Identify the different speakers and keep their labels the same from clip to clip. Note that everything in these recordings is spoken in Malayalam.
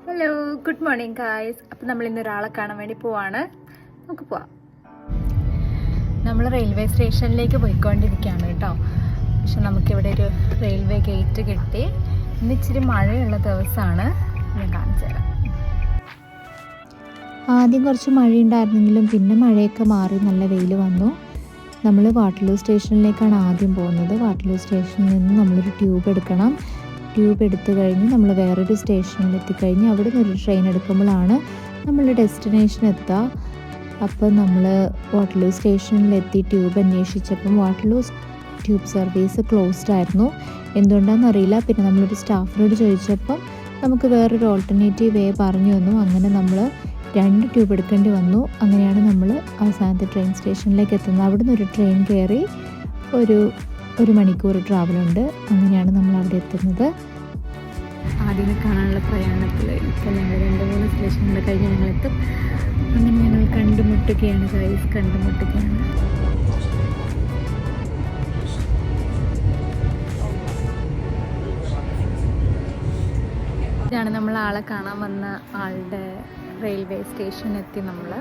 Speaker 1: Hello, good morning guys. അപ്പം നമ്മൾ ഇന്ന് ഒരാളെ കാണാൻ വേണ്ടി പോവാണ്. നമുക്ക് പോവാം. നമ്മൾ റെയിൽവേ സ്റ്റേഷനിലേക്ക് പോയിക്കൊണ്ടിരിക്കുകയാണ് കേട്ടോ. പക്ഷെ നമുക്കിവിടെ ഒരു റെയിൽവേ ഗേറ്റ് കിട്ടി. ഇന്ന് ഇച്ചിരി മഴയുള്ള ദിവസമാണ്. ഞാൻ കാണിച്ചു തരാം.
Speaker 2: ആദ്യം കുറച്ച് മഴയുണ്ടായിരുന്നെങ്കിലും പിന്നെ മഴയൊക്കെ മാറി നല്ല വെയിൽ വന്നു. നമ്മൾ വാട്ടർലൂ സ്റ്റേഷനിലേക്കാണ് ആദ്യം പോകുന്നത്. വാട്ടർലൂ സ്റ്റേഷനിൽ നിന്ന് നമ്മളൊരു ട്യൂബ് എടുക്കണം. ട്യൂബ് എടുത്തു കഴിഞ്ഞ് നമ്മൾ വേറൊരു സ്റ്റേഷനിൽ എത്തിക്കഴിഞ്ഞ് അവിടെ നിന്ന് ഒരു ട്രെയിൻ എടുക്കുമ്പോഴാണ് നമ്മൾ ഡെസ്റ്റിനേഷൻ എത്തുക. അപ്പോൾ നമ്മൾ വാട്ടർലൂ സ്റ്റേഷനിലെത്തി ട്യൂബ് അന്വേഷിച്ചപ്പം വാട്ടർലൂ ട്യൂബ് സർവീസ് ക്ലോസ്ഡ് ആയിരുന്നു. എന്തുകൊണ്ടാണെന്നറിയില്ല. പിന്നെ നമ്മളൊരു സ്റ്റാഫിനോട് ചോദിച്ചപ്പം നമുക്ക് വേറൊരു ഓൾട്ടർനേറ്റീവ് വേ പറഞ്ഞു തന്നു. അങ്ങനെ നമ്മൾ 2 ട്യൂബ് എടുക്കേണ്ടി വന്നു. അങ്ങനെയാണ് നമ്മൾ അവസാനത്തെ ട്രെയിൻ സ്റ്റേഷനിലേക്ക് എത്തുന്നത്. അവിടെ നിന്ന് ഒരു ട്രെയിൻ കയറി ഒരു മണിക്കൂർ ട്രാവലുണ്ട്. അങ്ങനെയാണ് നമ്മൾ അവിടെ എത്തുന്നത്.
Speaker 1: ആദ്യം കാണാനുള്ള പ്രയാണത്തിൽ ഇപ്പം ഞങ്ങൾ 2-3 സ്റ്റേഷനുകൾ കഴിഞ്ഞ് ഞങ്ങളെത്തും. അങ്ങനെ ഞങ്ങൾ കണ്ടുമുട്ടുകയാണ് ഗൈസ്, കണ്ടുമുട്ടുകയാണ്. ഇതാണ് നമ്മൾ ആളെ കാണാൻ വന്ന ആളുടെ റെയിൽവേ സ്റ്റേഷൻ എത്തി. നമ്മൾ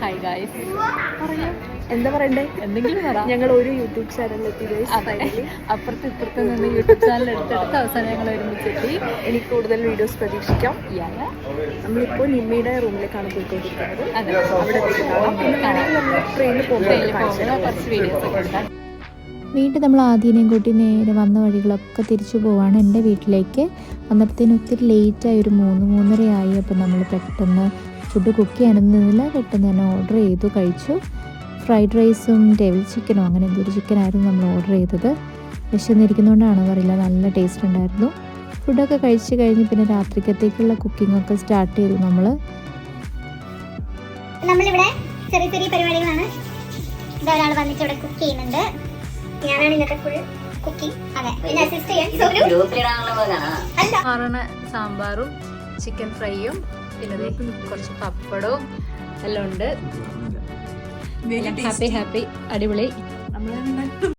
Speaker 1: ഹായ് ഗായ്സ്,
Speaker 3: എന്താ പറയണ്ടേ?
Speaker 1: എന്തെങ്കിലും പറയാം.
Speaker 3: ഞങ്ങൾ ഒരു യൂട്യൂബ് ചാനലിലെത്തി.
Speaker 1: അപ്പുറത്ത് ഇപ്പുറത്ത് നിന്ന് യൂട്യൂബ് ചാനൽ എടുത്തെടുത്ത് അവസാനം ഞങ്ങൾ ഒരുമിച്ചെത്തി.
Speaker 3: എനിക്ക് കൂടുതൽ വീഡിയോസ് പ്രതീക്ഷിക്കാം. നമ്മളിപ്പോൾ നിമ്മിയുടെ റൂമിലേക്കാണ് പോയിക്കൊണ്ടിരിക്കുന്നത്. അവിടെ ട്രെയിനിൽ പോകുമ്പോൾ
Speaker 1: കുറച്ച് വീഡിയോസ് ഒക്കെ എടുക്കാം.
Speaker 2: വീണ്ടും നമ്മൾ ആദ്യം കൂട്ടി നേരെ വന്ന വഴികളൊക്കെ തിരിച്ചു പോവാണ് എൻ്റെ വീട്ടിലേക്ക്. വന്നപ്പോഴത്തേനും ഒത്തിരി ലേറ്റായി, ഒരു 3-3:30 ആയി. അപ്പോൾ നമ്മൾ പെട്ടെന്ന് ഫുഡ് കുക്ക് ചെയ്യാനൊന്നും നിന്നില്ല, പെട്ടെന്ന് തന്നെ ഓർഡർ ചെയ്തു, കഴിച്ചു. ഫ്രൈഡ് റൈസും ടേബിൾ ചിക്കനോ അങ്ങനെ എന്തൊരു ചിക്കനായിരുന്നു നമ്മൾ ഓർഡർ ചെയ്തത്. വിശന്നിരിക്കുന്നതുകൊണ്ടാണോ അറിയില്ല, നല്ല ടേസ്റ്റ് ഉണ്ടായിരുന്നു. ഫുഡൊക്കെ കഴിച്ച് കഴിഞ്ഞ് പിന്നെ രാത്രിക്കത്തേക്കുള്ള കുക്കിങ്ങൊക്കെ സ്റ്റാർട്ട് ചെയ്തു.
Speaker 4: നമ്മളിവിടെ ചെറിയ ചെറിയ പരിപാടികളാണ്. ഒരാൾ വന്നിട്ട് ഇവിടെ കുക്ക് ചെയ്യുന്നുണ്ട്. ഞാനാണ് ഇന്നത്തെ ഫുൾ കുക്കിംഗ്. അതെ, പിന്നെ അസിസ്റ്റ് ചെയ്യാൻ
Speaker 1: സാമ്പാറും ചിക്കൻ ഫ്രൈയും പിന്നെ കുറച്ച് പപ്പടവും എല്ലാം ഉണ്ട്. ഹാപ്പി അടിപൊളി.